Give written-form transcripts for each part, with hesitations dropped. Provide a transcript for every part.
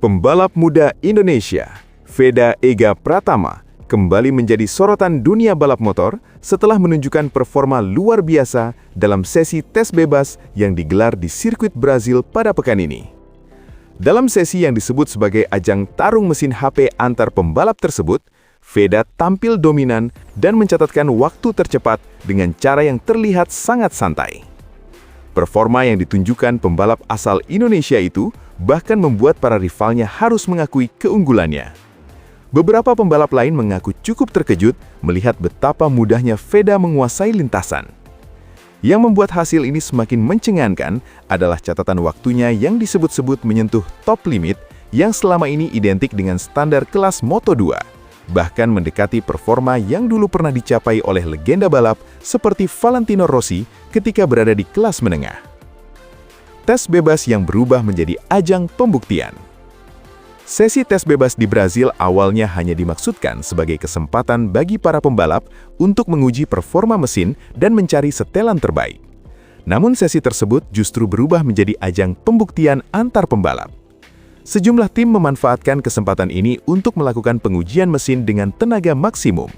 Pembalap muda Indonesia, Veda Ega Pratama, kembali menjadi sorotan dunia balap motor setelah menunjukkan performa luar biasa dalam sesi tes bebas yang digelar di sirkuit Brazil pada pekan ini. Dalam sesi yang disebut sebagai ajang tarung mesin HP antar pembalap tersebut, Veda tampil dominan dan mencatatkan waktu tercepat dengan cara yang terlihat sangat santai. Performa yang ditunjukkan pembalap asal Indonesia itu bahkan membuat para rivalnya harus mengakui keunggulannya. Beberapa pembalap lain mengaku cukup terkejut melihat betapa mudahnya Veda menguasai lintasan. Yang membuat hasil ini semakin mencengangkan adalah catatan waktunya yang disebut-sebut menyentuh top limit yang selama ini identik dengan standar kelas Moto2, bahkan mendekati performa yang dulu pernah dicapai oleh legenda balap seperti Valentino Rossi ketika berada di kelas menengah. Tes bebas yang berubah menjadi ajang pembuktian. Sesi tes bebas di Brazil awalnya hanya dimaksudkan sebagai kesempatan bagi para pembalap untuk menguji performa mesin dan mencari setelan terbaik. Namun sesi tersebut justru berubah menjadi ajang pembuktian antar pembalap. Sejumlah tim memanfaatkan kesempatan ini untuk melakukan pengujian mesin dengan tenaga maksimum.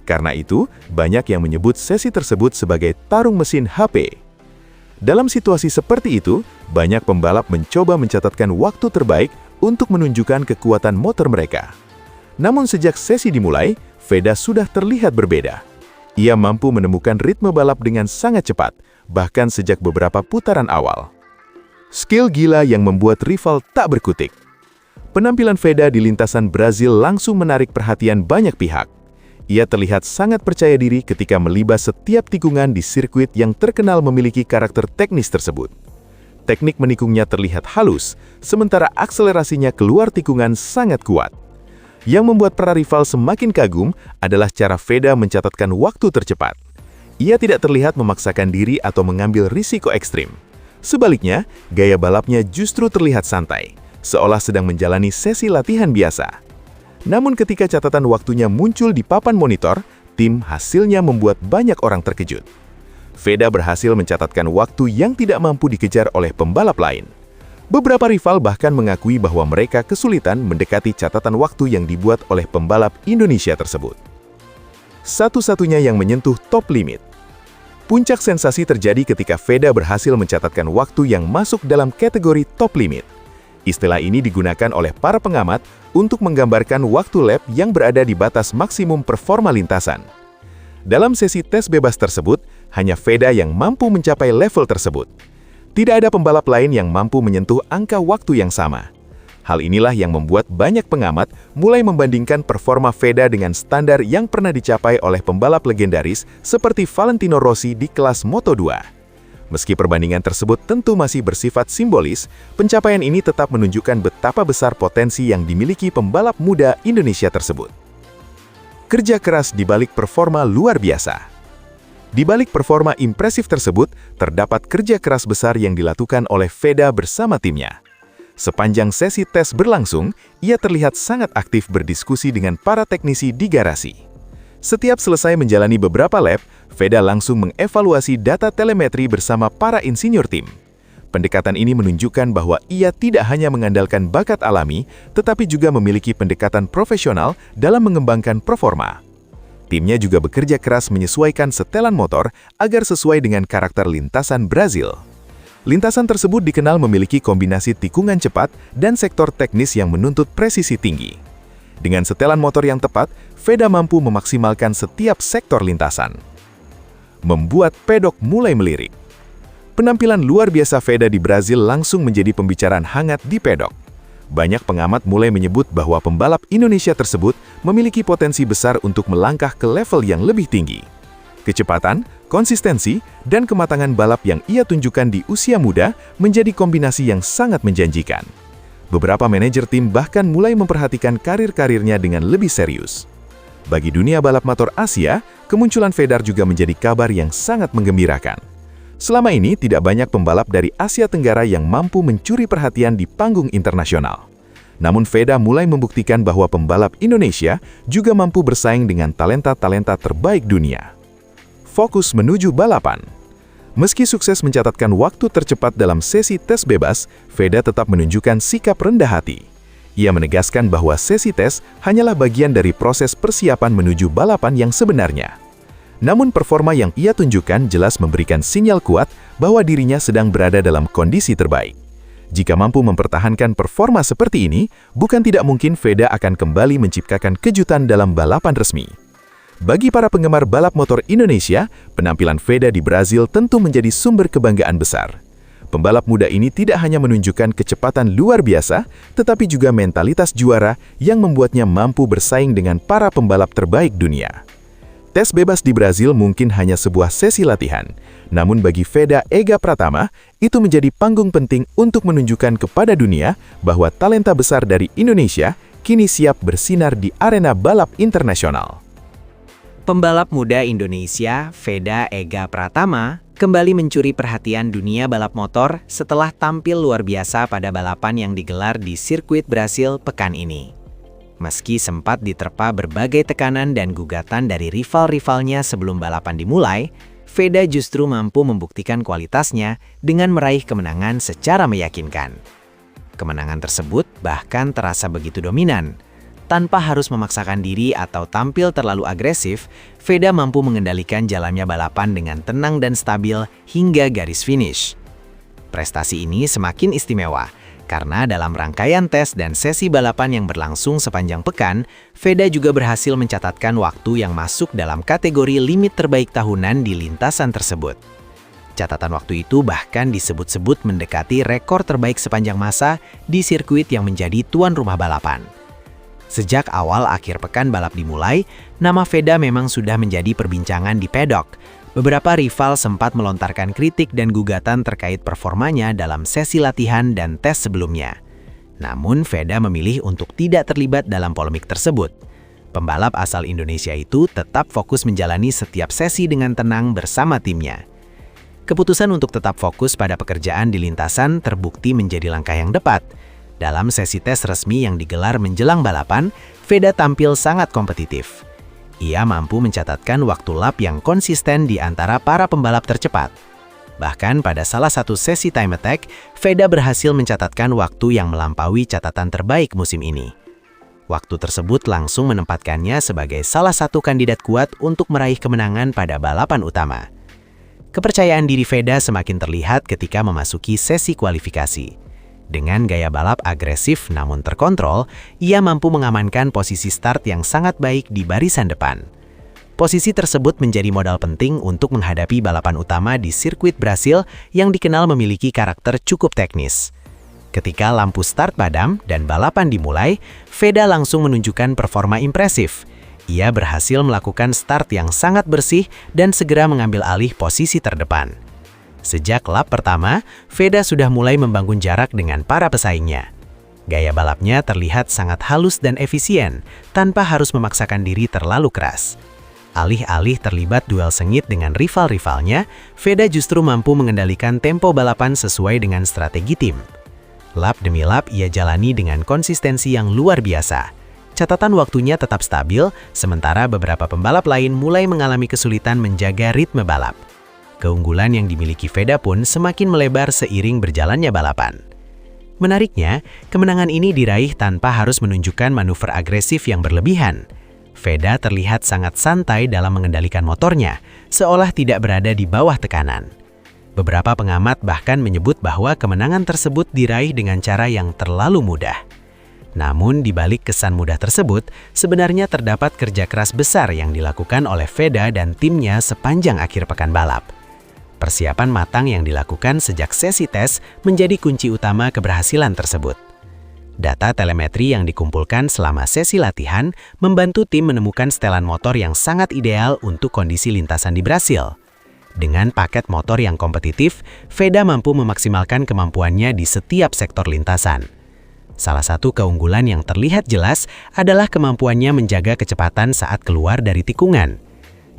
Karena itu, banyak yang menyebut sesi tersebut sebagai tarung mesin HP. Dalam situasi seperti itu, banyak pembalap mencoba mencatatkan waktu terbaik untuk menunjukkan kekuatan motor mereka. Namun sejak sesi dimulai, Veda sudah terlihat berbeda. Ia mampu menemukan ritme balap dengan sangat cepat, bahkan sejak beberapa putaran awal. Skill gila yang membuat rival tak berkutik. Penampilan Veda di lintasan Brazil langsung menarik perhatian banyak pihak. Ia terlihat sangat percaya diri ketika melibas setiap tikungan di sirkuit yang terkenal memiliki karakter teknis tersebut. Teknik menikungnya terlihat halus, sementara akselerasinya keluar tikungan sangat kuat. Yang membuat para rival semakin kagum adalah cara Veda mencatatkan waktu tercepat. Ia tidak terlihat memaksakan diri atau mengambil risiko ekstrim. Sebaliknya, gaya balapnya justru terlihat santai, seolah sedang menjalani sesi latihan biasa. Namun ketika catatan waktunya muncul di papan monitor, tim hasilnya membuat banyak orang terkejut. Veda berhasil mencatatkan waktu yang tidak mampu dikejar oleh pembalap lain. Beberapa rival bahkan mengakui bahwa mereka kesulitan mendekati catatan waktu yang dibuat oleh pembalap Indonesia tersebut. Satu-satunya yang menyentuh top limit. Puncak sensasi terjadi ketika Veda berhasil mencatatkan waktu yang masuk dalam kategori top limit. Istilah ini digunakan oleh para pengamat untuk menggambarkan waktu lap yang berada di batas maksimum performa lintasan. Dalam sesi tes bebas tersebut, hanya Veda yang mampu mencapai level tersebut. Tidak ada pembalap lain yang mampu menyentuh angka waktu yang sama. Hal inilah yang membuat banyak pengamat mulai membandingkan performa Veda dengan standar yang pernah dicapai oleh pembalap legendaris seperti Valentino Rossi di kelas Moto2. Meski perbandingan tersebut tentu masih bersifat simbolis, pencapaian ini tetap menunjukkan betapa besar potensi yang dimiliki pembalap muda Indonesia tersebut. Kerja keras di balik performa luar biasa. Di balik performa impresif tersebut, terdapat kerja keras besar yang dilakukan oleh Veda bersama timnya. Sepanjang sesi tes berlangsung, ia terlihat sangat aktif berdiskusi dengan para teknisi di garasi. Setiap selesai menjalani beberapa lap, Veda langsung mengevaluasi data telemetri bersama para insinyur tim. Pendekatan ini menunjukkan bahwa ia tidak hanya mengandalkan bakat alami, tetapi juga memiliki pendekatan profesional dalam mengembangkan performa. Timnya juga bekerja keras menyesuaikan setelan motor agar sesuai dengan karakter lintasan Brazil. Lintasan tersebut dikenal memiliki kombinasi tikungan cepat dan sektor teknis yang menuntut presisi tinggi. Dengan setelan motor yang tepat, Veda mampu memaksimalkan setiap sektor lintasan. Membuat pedok mulai melirik. Penampilan luar biasa Veda di Brazil langsung menjadi pembicaraan hangat di pedok. Banyak pengamat mulai menyebut bahwa pembalap Indonesia tersebut memiliki potensi besar untuk melangkah ke level yang lebih tinggi. Kecepatan, konsistensi, dan kematangan balap yang ia tunjukkan di usia muda menjadi kombinasi yang sangat menjanjikan. Beberapa manajer tim bahkan mulai memperhatikan karir-karirnya dengan lebih serius. Bagi dunia balap motor Asia, kemunculan Veda juga menjadi kabar yang sangat menggembirakan. Selama ini tidak banyak pembalap dari Asia Tenggara yang mampu mencuri perhatian di panggung internasional. Namun Veda mulai membuktikan bahwa pembalap Indonesia juga mampu bersaing dengan talenta-talenta terbaik dunia. Fokus menuju balapan. Meski sukses mencatatkan waktu tercepat dalam sesi tes bebas, Veda tetap menunjukkan sikap rendah hati. Ia menegaskan bahwa sesi tes hanyalah bagian dari proses persiapan menuju balapan yang sebenarnya. Namun performa yang ia tunjukkan jelas memberikan sinyal kuat bahwa dirinya sedang berada dalam kondisi terbaik. Jika mampu mempertahankan performa seperti ini, bukan tidak mungkin Veda akan kembali menciptakan kejutan dalam balapan resmi. Bagi para penggemar balap motor Indonesia, penampilan Veda di Brasil tentu menjadi sumber kebanggaan besar. Pembalap muda ini tidak hanya menunjukkan kecepatan luar biasa, tetapi juga mentalitas juara yang membuatnya mampu bersaing dengan para pembalap terbaik dunia. Tes bebas di Brasil mungkin hanya sebuah sesi latihan, namun bagi Veda Ega Pratama, itu menjadi panggung penting untuk menunjukkan kepada dunia bahwa talenta besar dari Indonesia kini siap bersinar di arena balap internasional. Pembalap muda Indonesia, Veda Ega Pratama, kembali mencuri perhatian dunia balap motor setelah tampil luar biasa pada balapan yang digelar di sirkuit Brasil pekan ini. Meski sempat diterpa berbagai tekanan dan gugatan dari rival-rivalnya sebelum balapan dimulai, Veda justru mampu membuktikan kualitasnya dengan meraih kemenangan secara meyakinkan. Kemenangan tersebut bahkan terasa begitu dominan. Tanpa harus memaksakan diri atau tampil terlalu agresif, Veda mampu mengendalikan jalannya balapan dengan tenang dan stabil hingga garis finish. Prestasi ini semakin istimewa, karena dalam rangkaian tes dan sesi balapan yang berlangsung sepanjang pekan, Veda juga berhasil mencatatkan waktu yang masuk dalam kategori limit terbaik tahunan di lintasan tersebut. Catatan waktu itu bahkan disebut-sebut mendekati rekor terbaik sepanjang masa di sirkuit yang menjadi tuan rumah balapan. Sejak awal akhir pekan balap dimulai, nama Veda memang sudah menjadi perbincangan di pedok. Beberapa rival sempat melontarkan kritik dan gugatan terkait performanya dalam sesi latihan dan tes sebelumnya. Namun, Veda memilih untuk tidak terlibat dalam polemik tersebut. Pembalap asal Indonesia itu tetap fokus menjalani setiap sesi dengan tenang bersama timnya. Keputusan untuk tetap fokus pada pekerjaan di lintasan terbukti menjadi langkah yang tepat. Dalam sesi tes resmi yang digelar menjelang balapan, Veda tampil sangat kompetitif. Ia mampu mencatatkan waktu lap yang konsisten di antara para pembalap tercepat. Bahkan pada salah satu sesi time attack, Veda berhasil mencatatkan waktu yang melampaui catatan terbaik musim ini. Waktu tersebut langsung menempatkannya sebagai salah satu kandidat kuat untuk meraih kemenangan pada balapan utama. Kepercayaan diri Veda semakin terlihat ketika memasuki sesi kualifikasi. Dengan gaya balap agresif namun terkontrol, ia mampu mengamankan posisi start yang sangat baik di barisan depan. Posisi tersebut menjadi modal penting untuk menghadapi balapan utama di sirkuit Brasil yang dikenal memiliki karakter cukup teknis. Ketika lampu start padam dan balapan dimulai, Veda langsung menunjukkan performa impresif. Ia berhasil melakukan start yang sangat bersih dan segera mengambil alih posisi terdepan. Sejak lap pertama, Veda sudah mulai membangun jarak dengan para pesaingnya. Gaya balapnya terlihat sangat halus dan efisien, tanpa harus memaksakan diri terlalu keras. Alih-alih terlibat duel sengit dengan rival-rivalnya, Veda justru mampu mengendalikan tempo balapan sesuai dengan strategi tim. Lap demi lap ia jalani dengan konsistensi yang luar biasa. Catatan waktunya tetap stabil, sementara beberapa pembalap lain mulai mengalami kesulitan menjaga ritme balap. Keunggulan yang dimiliki Veda pun semakin melebar seiring berjalannya balapan. Menariknya, kemenangan ini diraih tanpa harus menunjukkan manuver agresif yang berlebihan. Veda terlihat sangat santai dalam mengendalikan motornya, seolah tidak berada di bawah tekanan. Beberapa pengamat bahkan menyebut bahwa kemenangan tersebut diraih dengan cara yang terlalu mudah. Namun, di balik kesan mudah tersebut, sebenarnya terdapat kerja keras besar yang dilakukan oleh Veda dan timnya sepanjang akhir pekan balap. Persiapan matang yang dilakukan sejak sesi tes menjadi kunci utama keberhasilan tersebut. Data telemetri yang dikumpulkan selama sesi latihan membantu tim menemukan setelan motor yang sangat ideal untuk kondisi lintasan di Brasil. Dengan paket motor yang kompetitif, Veda mampu memaksimalkan kemampuannya di setiap sektor lintasan. Salah satu keunggulan yang terlihat jelas adalah kemampuannya menjaga kecepatan saat keluar dari tikungan.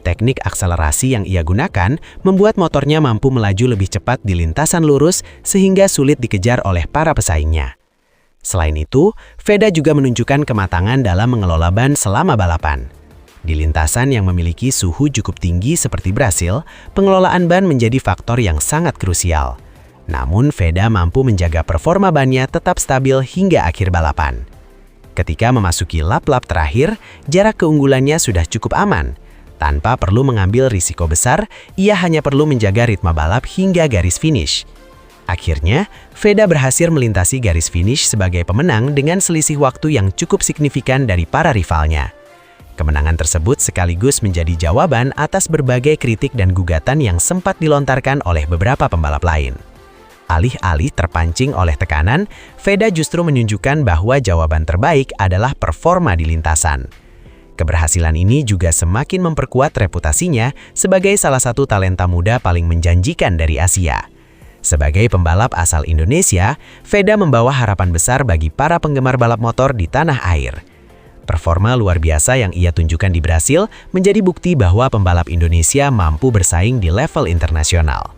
Teknik akselerasi yang ia gunakan membuat motornya mampu melaju lebih cepat di lintasan lurus sehingga sulit dikejar oleh para pesaingnya. Selain itu, Veda juga menunjukkan kematangan dalam mengelola ban selama balapan. Di lintasan yang memiliki suhu cukup tinggi seperti Brasil, pengelolaan ban menjadi faktor yang sangat krusial. Namun, Veda mampu menjaga performa bannya tetap stabil hingga akhir balapan. Ketika memasuki lap-lap terakhir, jarak keunggulannya sudah cukup aman. Tanpa perlu mengambil risiko besar, ia hanya perlu menjaga ritme balap hingga garis finish. Akhirnya, Veda berhasil melintasi garis finish sebagai pemenang dengan selisih waktu yang cukup signifikan dari para rivalnya. Kemenangan tersebut sekaligus menjadi jawaban atas berbagai kritik dan gugatan yang sempat dilontarkan oleh beberapa pembalap lain. Alih-alih terpancing oleh tekanan, Veda justru menunjukkan bahwa jawaban terbaik adalah performa di lintasan. Keberhasilan ini juga semakin memperkuat reputasinya sebagai salah satu talenta muda paling menjanjikan dari Asia. Sebagai pembalap asal Indonesia, Veda membawa harapan besar bagi para penggemar balap motor di tanah air. Performa luar biasa yang ia tunjukkan di Brasil menjadi bukti bahwa pembalap Indonesia mampu bersaing di level internasional.